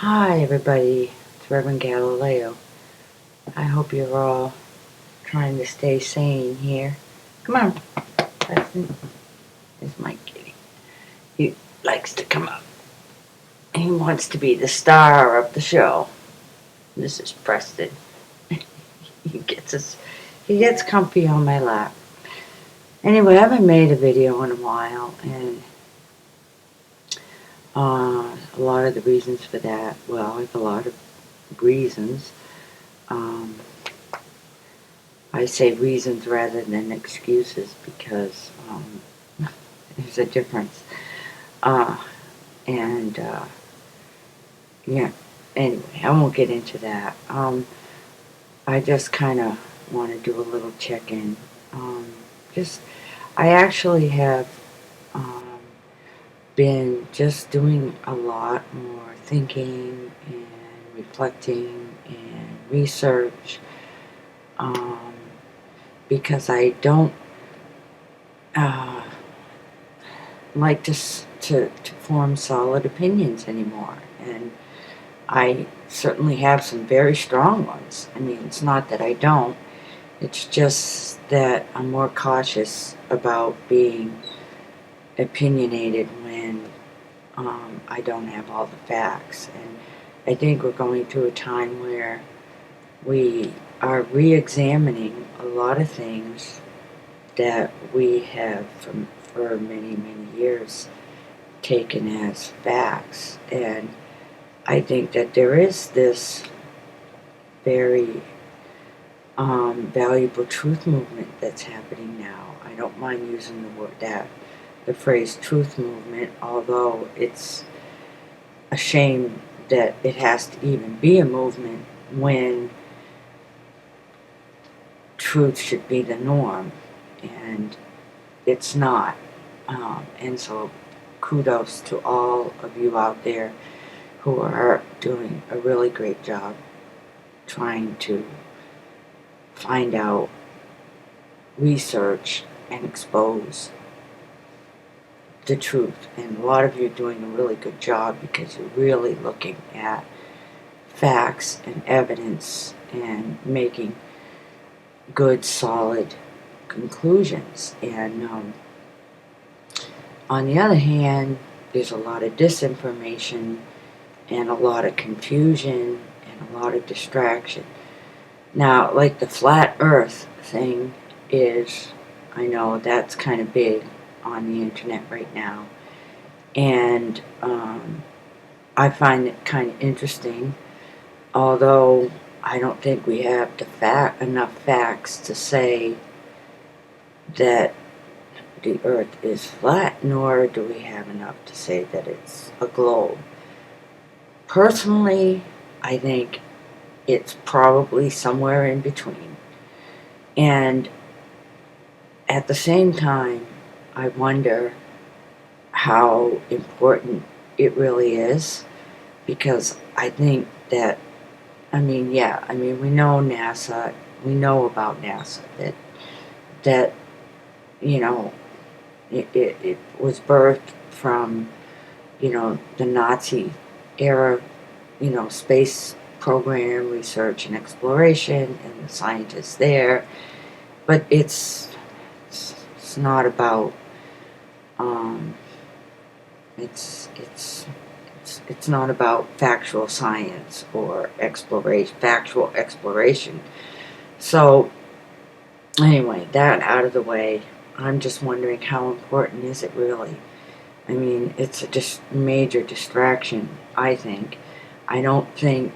Hi everybody, it's Reverend Galileo. I hope you're all trying to stay sane here. Come on, Preston. There's my kitty. He likes to come up. He wants to be the star of the show. This is Preston. He gets comfy on my lap. Anyway, I haven't made a video in a while, and a lot of the reasons for that, well, I have a lot of reasons. I say reasons rather than excuses because there's a difference. And yeah, anyway, I won't get into that. I just kind of want to do a little check-in. I actually have been just doing a lot more thinking and reflecting and research because I don't like to form solid opinions anymore, and I certainly have some very strong ones. I mean, it's not that I don't, it's just that I'm more cautious about being opinionated when I don't have all the facts. And I think we're going through a time where we are re-examining a lot of things that we have for many, many years taken as facts. And I think that there is this very valuable truth movement that's happening now. I don't mind using the phrase truth movement, although it's a shame that it has to even be a movement when truth should be the norm, and it's not. And so kudos to all of you out there who are doing a really great job trying to find out, research, and expose the truth. And a lot of you are doing a really good job because you're really looking at facts and evidence and making good, solid conclusions. And on the other hand, there's a lot of disinformation and a lot of confusion and a lot of distraction. Now, like the flat earth thing is, I know that's kind of big on the internet right now. And I find it kind of interesting, although I don't think we have enough facts to say that the earth is flat, nor do we have enough to say that it's a globe. Personally, I think it's probably somewhere in between. And at the same time, I wonder how important it really is, because I think that, we know NASA, we know about NASA, that it was birthed from, the Nazi era, space program research and exploration and the scientists there. But it's not about it's not about factual science or factual exploration. So anyway, that out of the way, I'm just wondering, how important is it really? I mean, it's a major distraction, I think. I don't think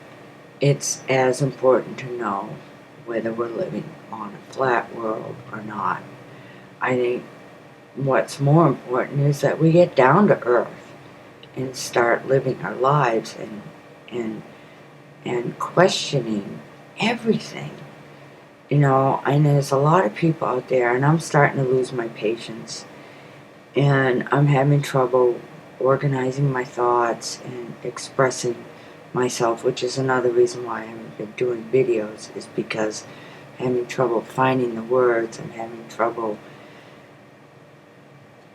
it's as important to know whether we're living on a flat world or not. I think what's more important is that we get down to earth and start living our lives and questioning everything. And there's a lot of people out there, and I'm starting to lose my patience, and I'm having trouble organizing my thoughts and expressing myself, which is another reason why I haven't been doing videos, is because I'm having trouble finding the words. I'm having trouble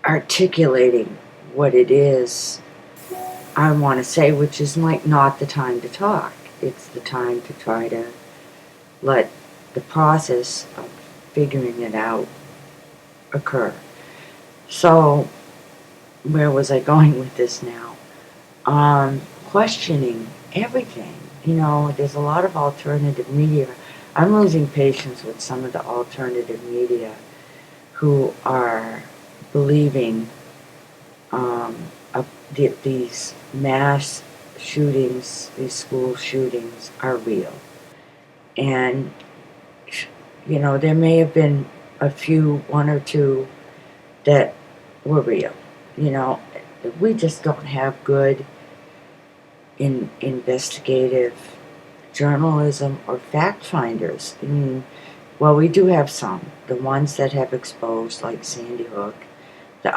articulating what it is I want to say, which is like not the time to talk. It's the time to try to let the process of figuring it out occur. So, where was I going with this now? Questioning everything. There's a lot of alternative media. I'm losing patience with some of the alternative media who are believing these mass shootings, these school shootings are real. And, there may have been one or two that were real. We just don't have good investigative journalism or fact finders. Well, we do have some. The ones that have exposed, like Sandy Hook, the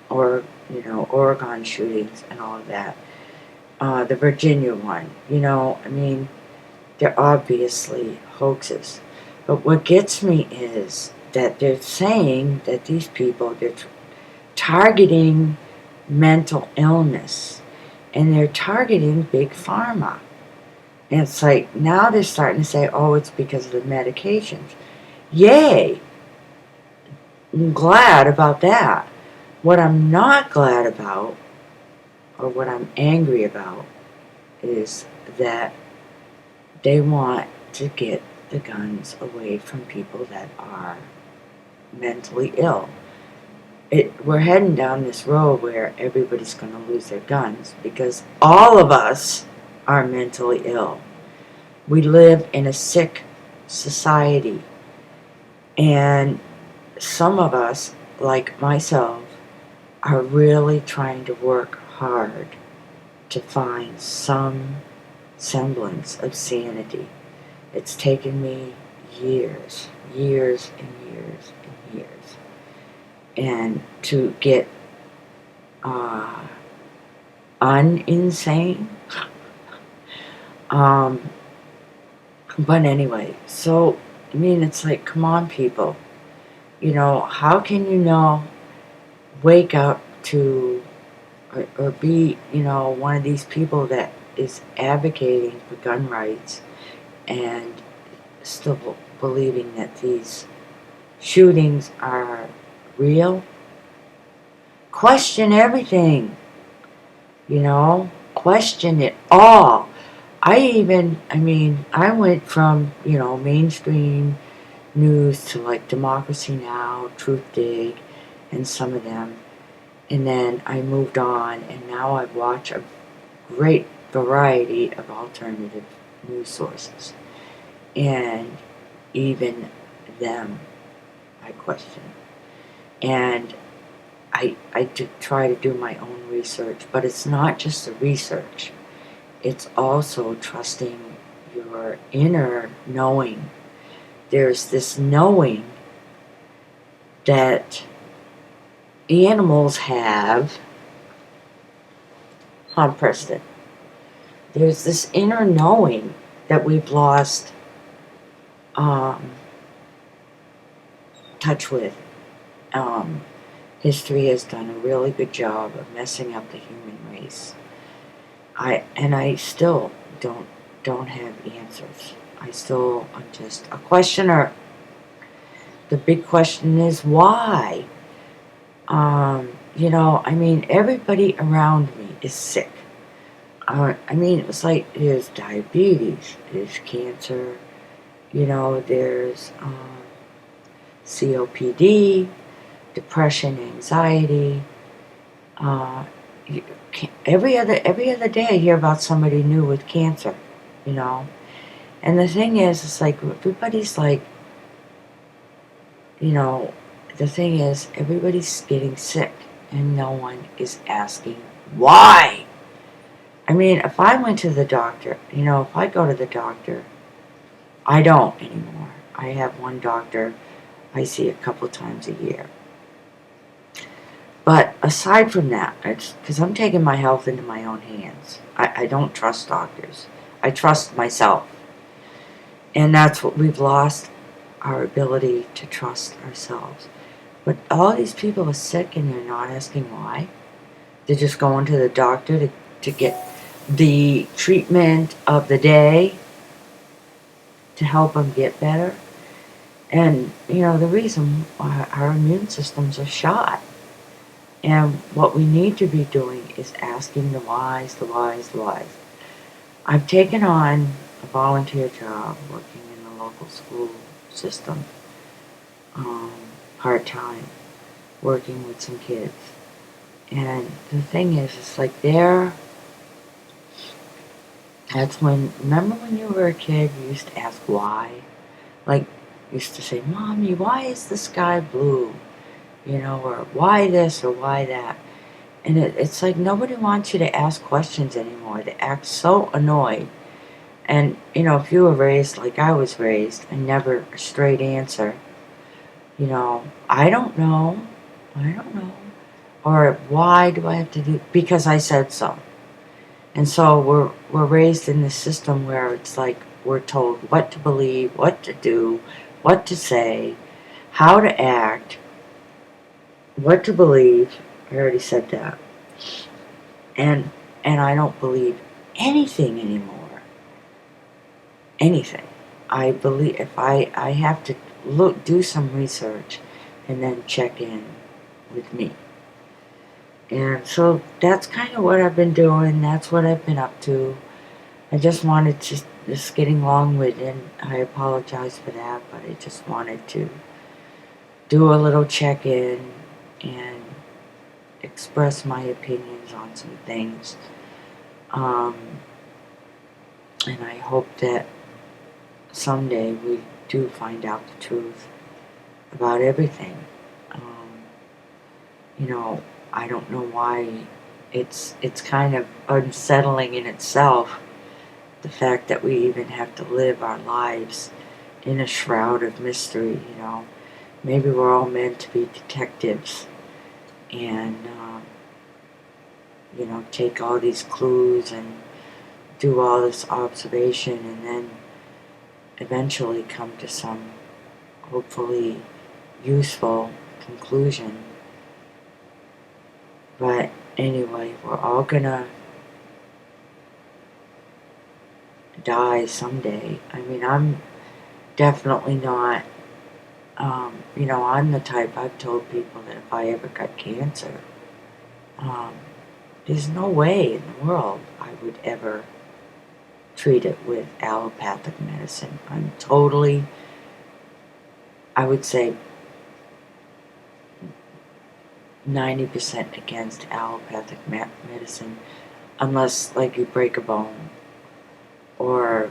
Oregon shootings and all of that. The Virginia one, they're obviously hoaxes. But what gets me is that they're saying that these people, they're targeting mental illness, and they're targeting big pharma. And it's like, now they're starting to say, oh, it's because of the medications. Yay! I'm glad about that. What I'm not glad about, or what I'm angry about, is that they want to get the guns away from people that are mentally ill. We're heading down this road where everybody's going to lose their guns because all of us are mentally ill. We live in a sick society, and some of us, like myself, are really trying to work hard to find some semblance of sanity. It's taken me years and years and years, and to get uninsane. But anyway, so it's like, come on, people. How can you wake up to or be one of these people that is advocating for gun rights and still believing that these shootings are real? Question everything. Question it all. I went from, mainstream news to like Democracy Now!, Truth Dig, and some of them. And then I moved on, and now I watch a great variety of alternative news sources. And even them, I question. And I try to do my own research, but it's not just the research. It's also trusting your inner knowing. There's this knowing that animals have. Preston. There's this inner knowing that we've lost touch with. History has done a really good job of messing up the human race. I still don't have answers. I'm just a questioner. The big question is why? Everybody around me is sick. It's like there's diabetes, there's cancer, there's COPD, depression, anxiety. Every other day I hear about somebody new with cancer, And the thing is, it's like everybody's like, the thing is, everybody's getting sick, and no one is asking why. If I went to the doctor, if I go to the doctor, I don't anymore. I have one doctor I see a couple times a year. But aside from that, it's because I'm taking my health into my own hands. I don't trust doctors. I trust myself. And that's what we've lost, our ability to trust ourselves. But all these people are sick and they're not asking why. They're just going to the doctor to to get the treatment of the day to help them get better. And, the reason why our immune systems are shot. And what we need to be doing is asking the whys, the whys, the whys. I've taken on a volunteer job working in the local school system, part-time, working with some kids. And the thing is, it's like remember when you were a kid, you used to ask why? Like, you used to say, Mommy, why is the sky blue? Or why this or why that? And it's like nobody wants you to ask questions anymore. They act so annoyed. And, if you were raised like I was raised and never a straight answer, I don't know. I don't know. Or why do I have to do, because I said so. And so we're raised in this system where it's like we're told what to believe, what to do, what to say, how to act, what to believe. I already said that. And I don't believe anything anymore. Anything. I believe if I have to do some research and then check in with me. And so that's kind of what I've been doing. That's what I've been up to. I just wanted to, just getting long-winded, and I apologize for that, but I just wanted to do a little check-in and express my opinions on some things. And I hope that someday we do find out the truth about everything. I don't know why it's kind of unsettling in itself, the fact that we even have to live our lives in a shroud of mystery. Maybe we're all meant to be detectives and take all these clues and do all this observation and then eventually come to some hopefully useful conclusion. But anyway, we're all gonna die someday. I mean, I'm definitely not, I'm the type, I've told people that if I ever got cancer, there's no way in the world I would ever treat it with allopathic medicine. I'm totally, I would say, 90% against allopathic medicine, unless, like, you break a bone or,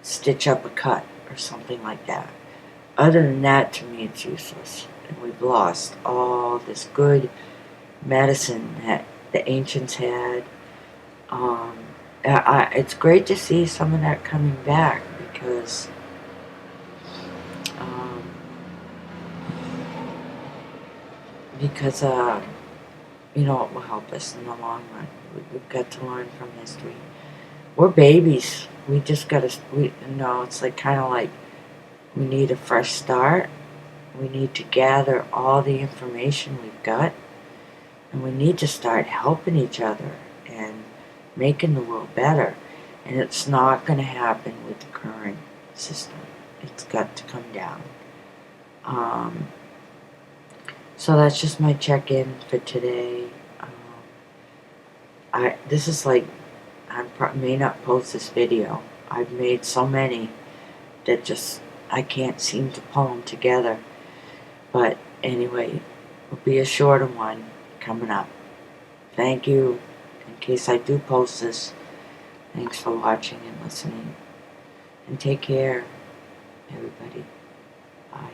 stitch up a cut or something like that. Other than that, to me, it's useless. And we've lost all this good medicine that the ancients had. It's great to see some of that coming back because it will help us in the long run. We've got to learn from history. We're babies. We just got to, it's like kind of like we need a fresh start. We need to gather all the information we've got, and we need to start helping each other and making the world better. And it's not going to happen with the current system. It's got to come down. So that's just my check-in for today. This is like, I may not post this video. I've made so many that just, I can't seem to pull them together. But anyway, it'll be a shorter one coming up. Thank you. In case I do post this, thanks for watching and listening. And take care, everybody. Bye.